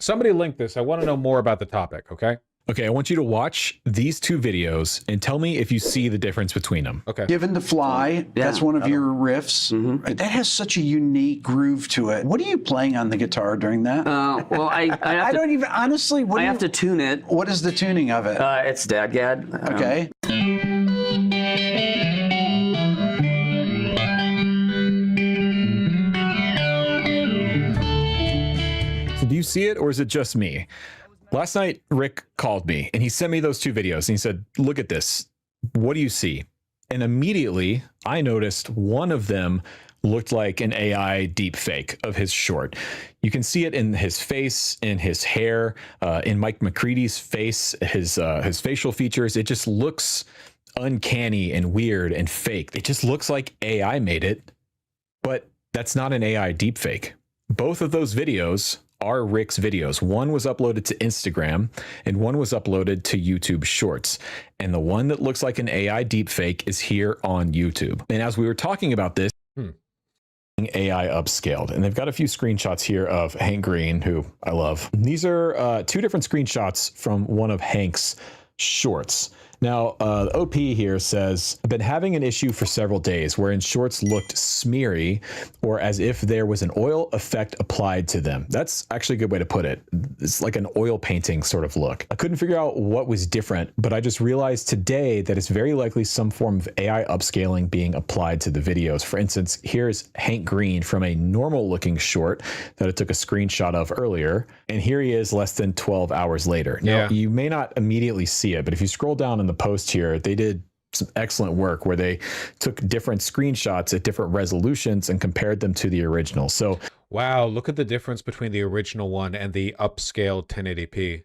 Somebody link this. I want to know more about the topic, okay? Okay, I want you to watch these two videos and tell me if you see the difference between them. Okay. Given to Fly, that's one of your riffs. That has such a unique groove to it. What are you playing on the guitar during that? Well, I don't even, honestly, I have to tune it. What is the tuning of it? It's Dadgad. Okay. Do you see it, or is it just me? Last night, Rick called me and he sent me those two videos and he said, look at this. What do you see? And immediately I noticed one of them looked like an AI deep fake of his short. You can see it in his face, in his hair, in Mike McCready's face, his facial features. It just looks uncanny and weird and fake. It just looks like AI made it, but that's not an AI deep fake. Both of those videos are Rick's videos. One was uploaded to Instagram and one was uploaded to YouTube Shorts. And the one that looks like an AI deepfake is here on YouTube. And as we were talking about this, AI upscaled, and they've got a few screenshots here of Hank Green, who I love. These are two different screenshots from one of Hank's shorts. Now, OP here says, I've been having an issue for several days wherein shorts looked smeary or as if there was an oil effect applied to them. That's actually a good way to put it. It's like an oil painting sort of look. I couldn't figure out what was different, but I just realized today that it's very likely some form of AI upscaling being applied to the videos. For instance, here's Hank Green from a normal looking short that I took a screenshot of earlier. And here he is less than 12 hours later. Now, you may not immediately see it, but if you scroll down in the post here, they did some excellent work where they took different screenshots at different resolutions and compared them to the original. So wow, look at the difference between the original one and the upscaled 1080p.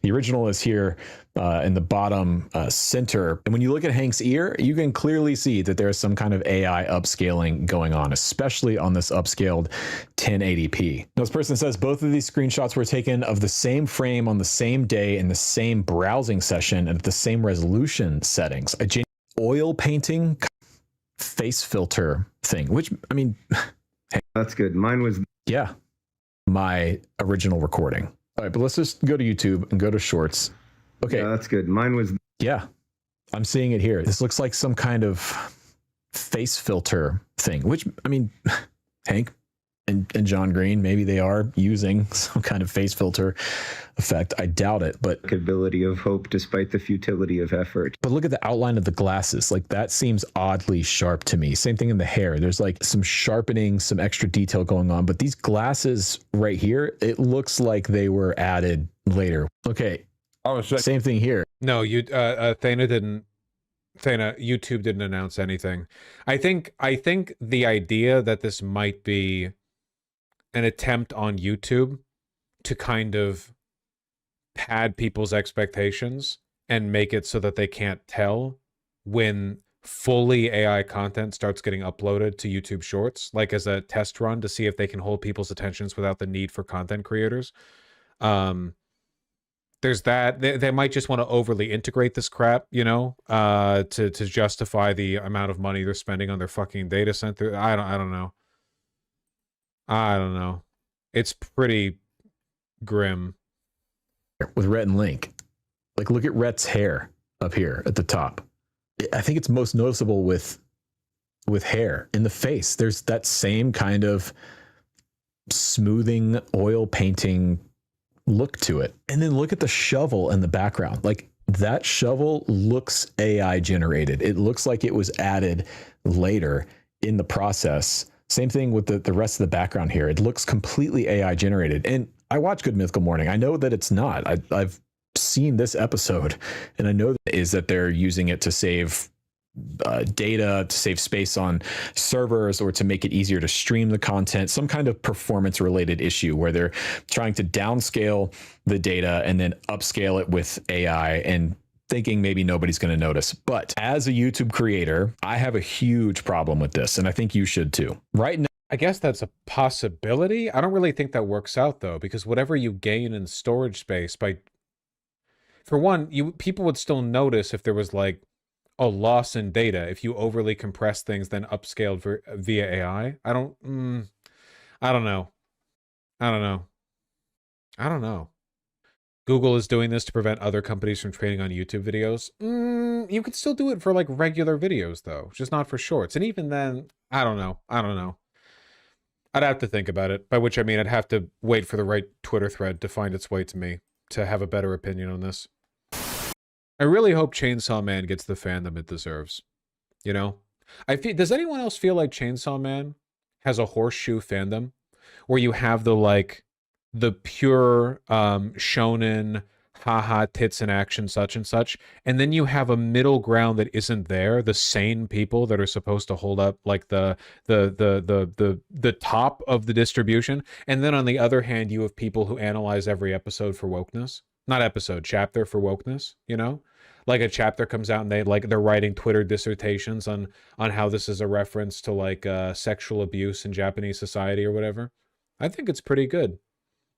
The original is here in the bottom center. And when you look at Hank's ear, you can clearly see that there's some kind of AI upscaling going on, especially on this upscaled 1080p. Now, this person says both of these screenshots were taken of the same frame on the same day in the same browsing session and at the same resolution settings. A genuine oil painting face filter thing, which, I mean, that's good. Mine was, yeah, my original recording. All right, but let's just go to YouTube and go to Shorts. Okay. Yeah, that's good. Mine was. Yeah, I'm seeing it here. This looks like some kind of face filter thing, which, I mean, Hank and John Green, maybe they are using some kind of face filter effect. I doubt it, but ability of hope despite the futility of effort. But look at the outline of the glasses. Like, that seems oddly sharp to me. Same thing in the hair. There's like some sharpening, some extra detail going on, but these glasses right here, it looks like they were added later. Okay. Oh, same thing here. No, YouTube didn't announce anything. I think the idea that this might be an attempt on YouTube to kind of pad people's expectations and make it so that they can't tell when fully AI content starts getting uploaded to YouTube Shorts, like as a test run to see if they can hold people's attentions without the need for content creators. There's that. They might just want to overly integrate this crap, you know, to justify the amount of money they're spending on their fucking data center. I don't know. I don't know. It's pretty grim. With Rhett and Link, like, look at Rhett's hair up here at the top. I think it's most noticeable with hair in the face. There's that same kind of smoothing, oil painting look to it. And then look at the shovel in the background. Like, that shovel looks AI generated. It looks like it was added later in the process. Same thing with the rest of the background here. It looks completely AI generated. And I watch Good Mythical Morning. I know that it's not. I've seen this episode, and I know that they're using it to save data, to save space on servers, or to make it easier to stream the content, some kind of performance related issue where they're trying to downscale the data and then upscale it with AI and thinking maybe nobody's going to notice. But as a YouTube creator, I have a huge problem with this, and I think you should too. Right now, I guess that's a possibility. I don't really think that works out though, because whatever you gain in storage space by, for one, people would still notice if there was like a loss in data if you overly compress things then upscaled via AI. I don't know. I don't know. Google is doing this to prevent other companies from trading on YouTube videos. You could still do it for like regular videos though, just not for shorts. And even then, I don't know. I don't know. I'd have to think about it, by which I mean I'd have to wait for the right Twitter thread to find its way to me to have a better opinion on this. I really hope Chainsaw Man gets the fandom it deserves. You know? Does anyone else feel like Chainsaw Man has a horseshoe fandom where you have the pure shonen haha tits in action such and such, and then you have a middle ground that isn't there, the sane people that are supposed to hold up like the top of the distribution, and then on the other hand you have people who analyze every episode for wokeness, not episode, chapter for wokeness, you know, like a chapter comes out and they're writing Twitter dissertations on how this is a reference to like sexual abuse in Japanese society or whatever. I think it's pretty good.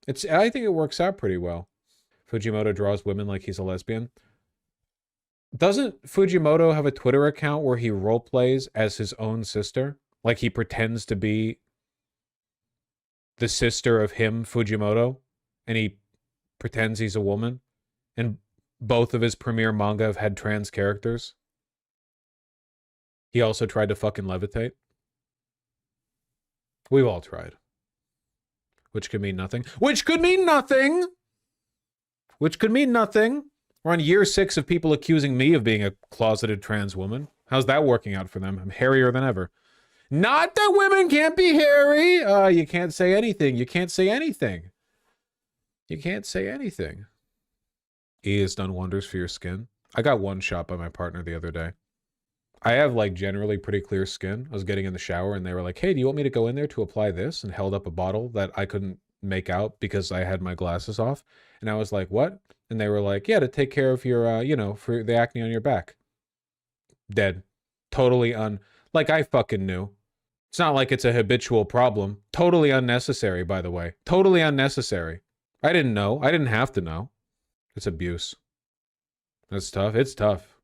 I think it works out pretty well. Fujimoto draws women like he's a lesbian. Doesn't Fujimoto have a Twitter account where he role plays as his own sister? Like he pretends to be the sister of him, Fujimoto, and he pretends he's a woman? And both of his premiere manga have had trans characters. He also tried to fucking levitate. We've all tried. Which could mean nothing. Which could mean nothing! Which could mean nothing. We're on year 6 of people accusing me of being a closeted trans woman. How's that working out for them? I'm hairier than ever. Not that women can't be hairy! You can't say anything. You can't say anything. You can't say anything. E has done wonders for your skin. I got one shot by my partner the other day. I have like generally pretty clear skin. I was getting in the shower and they were like, hey, do you want me to go in there to apply this? And held up a bottle that I couldn't make out because I had my glasses off. And I was like, what? And they were like, yeah, to take care of your, you know, for the acne on your back. Dead. Totally like I fucking knew. It's not like it's a habitual problem. Totally unnecessary, by the way. Totally unnecessary. I didn't know. I didn't have to know. It's abuse. That's tough. It's tough.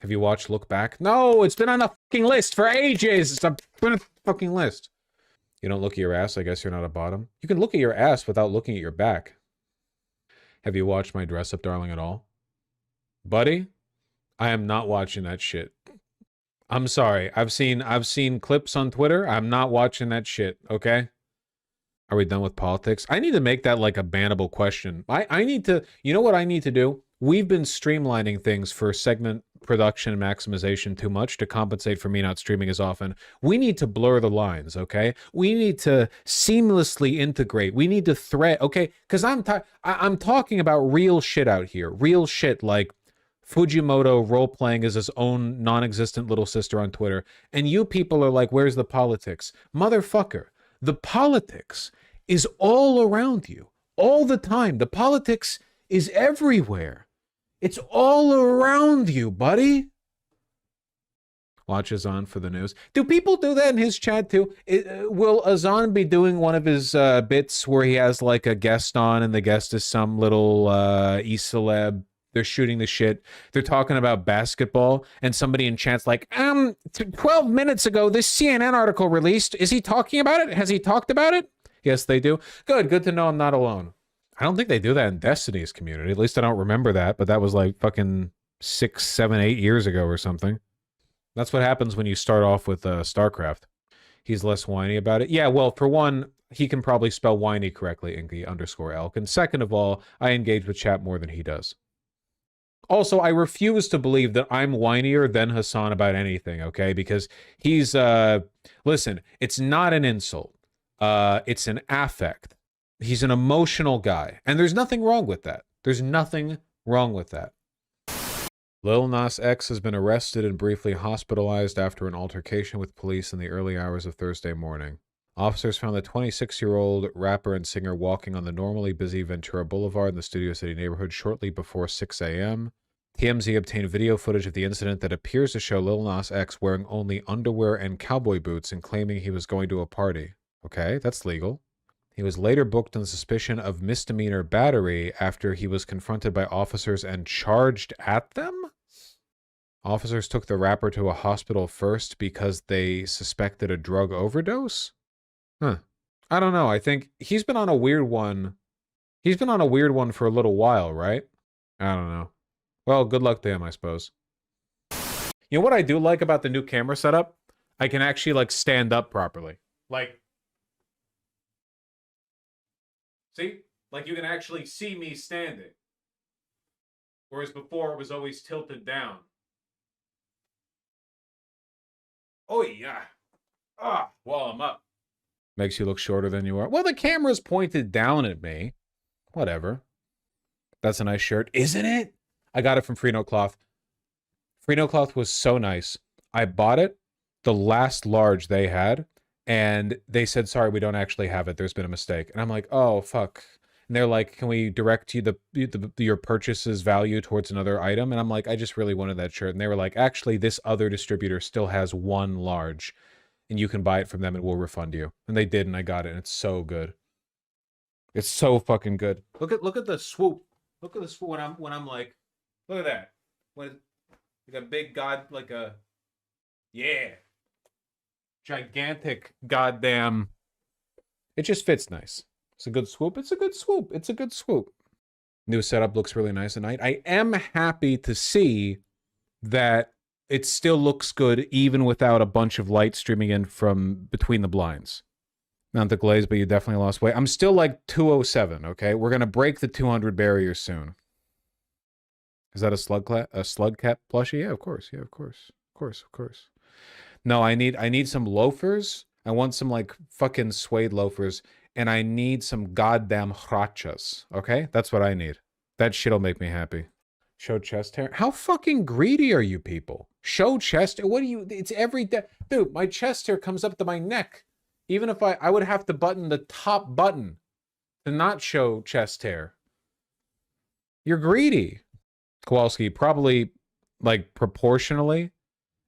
Have you watched Look Back? No, it's been on the fucking list for ages. It's been on the fucking list. You don't look at your ass, I guess you're not a bottom. You can look at your ass without looking at your back. Have you watched My Dress Up Darling at all? Buddy, I am not watching that shit. I'm sorry. I've seen clips on Twitter. I'm not watching that shit, okay? Are we done with politics? I need to make that like a bannable question. I need to, you know what I need to do? We've been streamlining things for segment production and maximization too much to compensate for me not streaming as often. We need to blur the lines, okay? We need to seamlessly integrate. We need to thread, okay? Because I'm talking about real shit out here. Real shit like Fujimoto role-playing as his own non-existent little sister on Twitter. And you people are like, where's the politics? Motherfucker, the politics is all around you, all the time. The politics is everywhere. It's all around you, buddy. Watch Azan for the news. Do people do that in his chat too? Will Azan be doing one of his bits where he has like a guest on and the guest is some little e-celeb? They're shooting the shit. They're talking about basketball and somebody in chat's like, 12 minutes ago, this CNN article released. Is he talking about it? Has he talked about it? Yes, they do. Good to know I'm not alone. I don't think they do that in Destiny's community. At least I don't remember that, but that was like fucking 6, 7, 8 years ago or something. That's what happens when you start off with StarCraft. He's less whiny about it. Yeah, well, for one, he can probably spell whiny correctly, Inky_Elk. And second of all, I engage with chat more than he does. Also, I refuse to believe that I'm whinier than Hassan about anything, okay? Because he's, listen, it's not an insult. It's an affect. He's an emotional guy. And there's nothing wrong with that. There's nothing wrong with that. Lil Nas X has been arrested and briefly hospitalized after an altercation with police in the early hours of Thursday morning. Officers found the 26-year-old rapper and singer walking on the normally busy Ventura Boulevard in the Studio City neighborhood shortly before 6 a.m. TMZ obtained video footage of the incident that appears to show Lil Nas X wearing only underwear and cowboy boots and claiming he was going to a party. Okay, that's legal. He was later booked on suspicion of misdemeanor battery after he was confronted by officers and charged at them? Officers took the rapper to a hospital first because they suspected a drug overdose? Huh. I don't know. I think he's been on a weird one He's been on a weird one for a little while, right? I don't know. Well, good luck to him, I suppose. You know what I do like about the new camera setup? I can actually, like, stand up properly. Like, see? Like, you can actually see me standing. Whereas before, it was always tilted down. Oh, yeah. Ah, well, I'm up. Makes you look shorter than you are. Well, the camera's pointed down at me. Whatever. That's a nice shirt, isn't it? I got it from Freno Cloth. Freno Cloth was so nice. I bought it, the last large they had, and they said, sorry, we don't actually have it. There's been a mistake. And I'm like, oh, fuck. And they're like, can we direct you your purchase's value towards another item? And I'm like, I just really wanted that shirt. And they were like, actually, this other distributor still has one large, and you can buy it from them and we'll refund you. And they did, and I got it, and it's so good. It's so fucking good. Look at the swoop. Look at the swoop when I'm like, look at that. When like a big god, like a, yeah, gigantic goddamn. It just fits nice. It's a good swoop. It's a good swoop. It's a good swoop. New setup looks really nice at night. I am happy to see that it still looks good even without a bunch of light streaming in from between the blinds. Not the glaze, but you definitely lost weight. I'm still like 207, okay? We're going to break the 200 barrier soon. Is that a slug cat plushie? Yeah, of course. Yeah, of course. Of course, of course. No, I need some loafers. I want some like fucking suede loafers. And I need some goddamn hrachas, okay? That's what I need. That shit'll make me happy. Show chest hair? How fucking greedy are you people? Show chest hair? What do you... It's every day. Dude, my chest hair comes up to my neck. Even if I would have to button the top button to not show chest hair. You're greedy. Kowalski, probably, like, proportionally,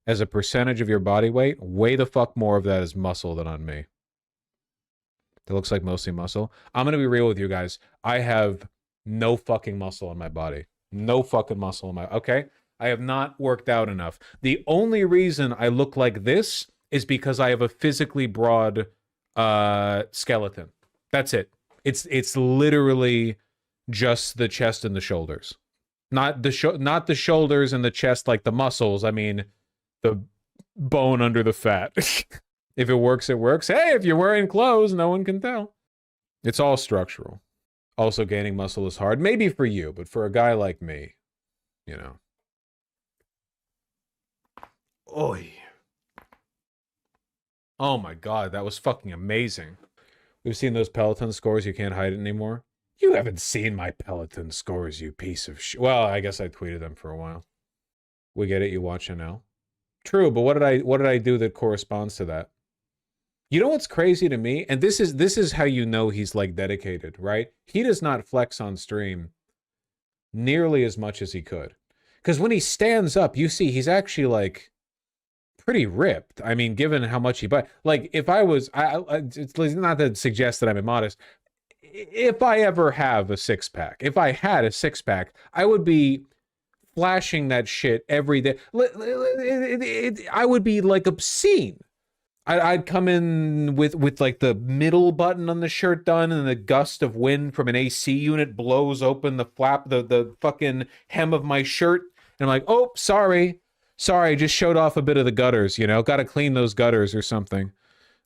as a percentage of your body weight, way the fuck more of that is muscle than on me. It looks like mostly muscle. I'm going to be real with you guys. I have no fucking muscle on my body. No fucking muscle in my... Okay? I have not worked out enough. The only reason I look like this is because I have a physically broad skeleton. That's it. It's literally just the chest and the shoulders. Not the shoulders and the chest like the muscles. I mean, the bone under the fat. If it works, it works. Hey, if you're wearing clothes, no one can tell. It's all structural. Also, gaining muscle is hard. Maybe for you, but for a guy like me, you know. Oy. Oh my god, that was fucking amazing. We've seen those Peloton scores. You can't hide it anymore. You haven't seen my Peloton scores, you piece of shit. Well, I guess I tweeted them for a while. We get it. You watch it now. True, but what did I do that corresponds to that? You know what's crazy to me? And this is how you know he's like dedicated, right? He does not flex on stream nearly as much as he could. Because when he stands up, you see he's actually like pretty ripped. I mean, given how much he buys. Like if I was, it's not to suggest that I'm immodest. If I ever have a six-pack, if I had a six-pack, I would be flashing that shit every day. I would be like obscene. I'd come in with like the middle button on the shirt done, and the gust of wind from an AC unit blows open the flap, the fucking hem of my shirt, and I'm like, oh, sorry, I just showed off a bit of the gutters, you know, got to clean those gutters or something.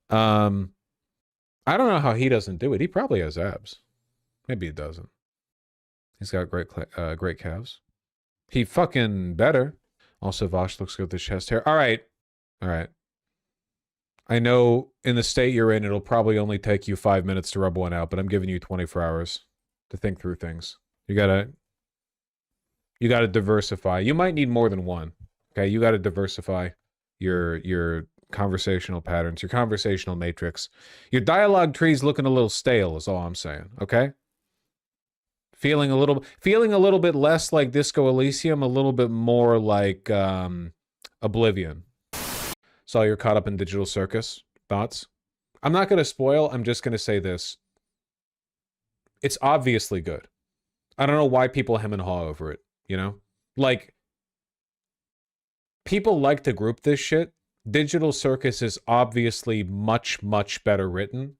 I don't know how he doesn't do it. He probably has abs. Maybe he doesn't. He's got great calves. He fucking better. Also, Vaush looks good with the chest hair. All right. I know in the state you're in, it'll probably only take you 5 minutes to rub one out, but I'm giving you 24 hours to think through things. You gotta diversify. You might need more than one. Okay, you gotta diversify your conversational patterns, your conversational matrix. Your dialogue tree's looking a little stale, is all I'm saying. Okay. Feeling a little bit less like Disco Elysium, a little bit more like Oblivion. Saw you're caught up in Digital Circus. Thoughts? I'm not going to spoil. I'm just going to say this. It's obviously good. I don't know why people hem and haw over it, you know? Like, people like to group this shit. Digital Circus is obviously much, much better written.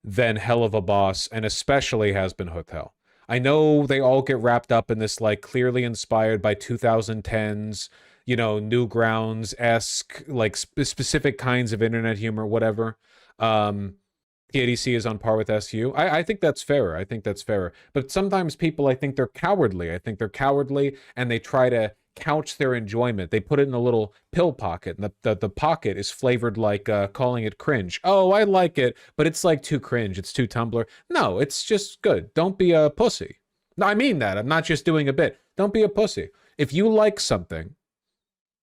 than Hell of a Boss, and especially Has Been Hotel. I know they all get wrapped up in this like clearly inspired by 2010s, you know, Newgrounds-esque, like specific kinds of internet humor, whatever. PADC is on par with SU. I think that's fairer. I think that's fairer. But sometimes people, I think they're cowardly. I think they're cowardly, and they try to couch their enjoyment. They put it in a little pill pocket, and the pocket is flavored like calling it cringe. Oh, I like it, but it's like too cringe. It's too Tumblr. No, it's just good. Don't be a pussy. No, I mean that. I'm not just doing a bit. Don't be a pussy. If you like something,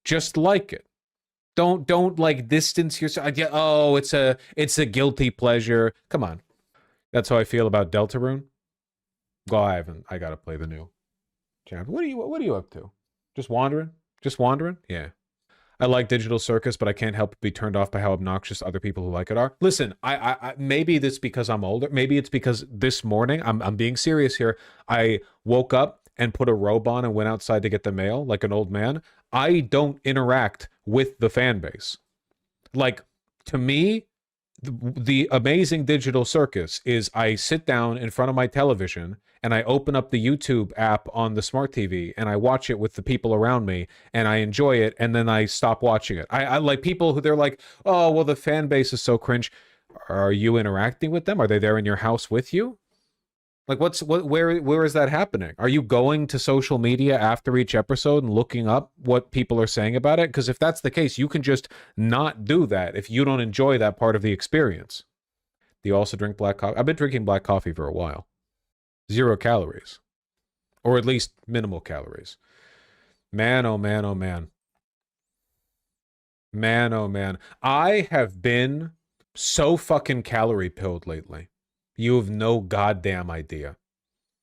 just like it. Don't like distance yourself. Oh, it's a guilty pleasure. Come on. That's how I feel about Deltarune. Well, I gotta play the new champ. What are you up to? Just wandering? Just wandering? Yeah. I like Digital Circus, but I can't help but be turned off by how obnoxious other people who like it are. Listen, I maybe this because I'm older. Maybe it's because this morning, I'm being serious here. I woke up and put a robe on and went outside to get the mail like an old man. I don't interact with the fan base. Like, to me, the amazing Digital Circus is I sit down in front of my television and I open up the YouTube app on the smart TV and I watch it with the people around me and I enjoy it, and then I stop watching it. I like people who they're like, oh, well, the fan base is so cringe. Are you interacting with them? Are they there in your house with you? Like, where is that happening? Are you going to social media after each episode and looking up what people are saying about it? Because if that's the case, you can just not do that if you don't enjoy that part of the experience. Do you also drink black coffee? I've been drinking black coffee for a while. 0 calories. Or at least minimal calories. Man, oh man, oh man. Man, oh man. I have been so fucking calorie pilled lately. You have no goddamn idea.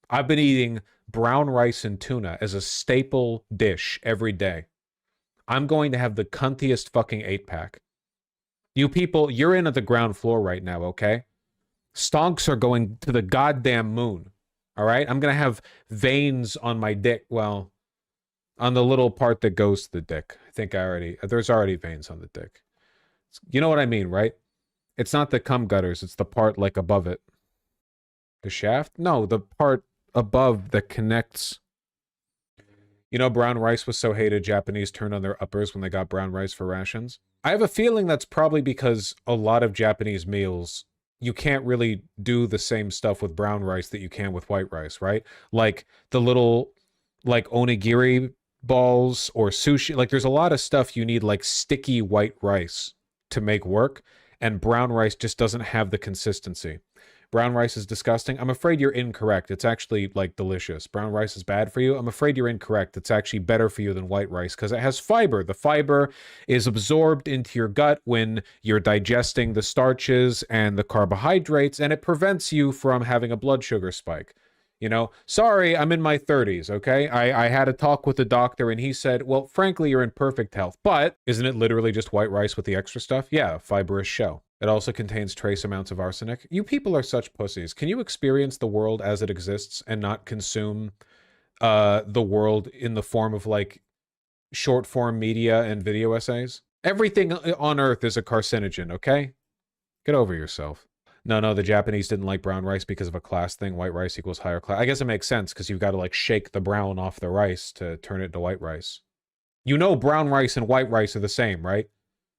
I've been eating brown rice and tuna as a staple dish every day. I'm going to have the cuntiest fucking 8-pack. You people, you're in at the ground floor right now, okay? Stonks are going to the goddamn moon, all right? I'm going to have veins on my dick, well, on the little part that goes to the dick. I think there's already veins on the dick. You know what I mean, right? It's not the cum gutters, it's the part like above it. The shaft? No, the part above that connects. You know, brown rice was so hated, Japanese turned on their uppers when they got brown rice for rations. I have a feeling that's probably because a lot of Japanese meals, you can't really do the same stuff with brown rice that you can with white rice, right? Like the little, like onigiri balls or sushi. Like there's a lot of stuff you need like sticky white rice to make work, and brown rice just doesn't have the consistency. Brown rice is disgusting. I'm afraid you're incorrect. It's actually like delicious. Brown rice is bad for you. I'm afraid you're incorrect. It's actually better for you than white rice because it has fiber. The fiber is absorbed into your gut when you're digesting the starches and the carbohydrates, and it prevents you from having a blood sugar spike. You know, sorry, I'm in my 30s, okay? I had a talk with the doctor and he said, well, frankly, you're in perfect health, but isn't it literally just white rice with the extra stuff? Yeah, fibrous shell. It also contains trace amounts of arsenic. You people are such pussies. Can you experience the world as it exists and not consume the world in the form of like short form media and video essays? Everything on earth is a carcinogen, okay? Get over yourself. No, the Japanese didn't like brown rice because of a class thing. White rice equals higher class. I guess it makes sense because you've got to like shake the brown off the rice to turn it into white rice. You know brown rice and white rice are the same, right?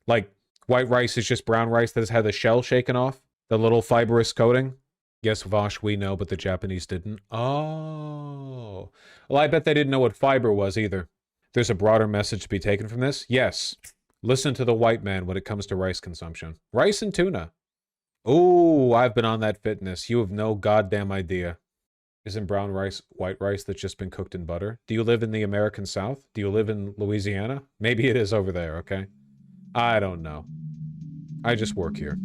Like white rice is just brown rice that has had the shell shaken off, the little fibrous coating. Yes, Vaush, we know, but the Japanese didn't. Oh. Well, I bet they didn't know what fiber was either. There's a broader message to be taken from this. Yes. Listen to the white man when it comes to rice consumption. Rice and tuna. Oh, I've been on that fitness. You have no goddamn idea. Isn't brown rice white rice that's just been cooked in butter? Do you live in the American South? Do you live in Louisiana? Maybe it is over there, okay? I don't know. I just work here.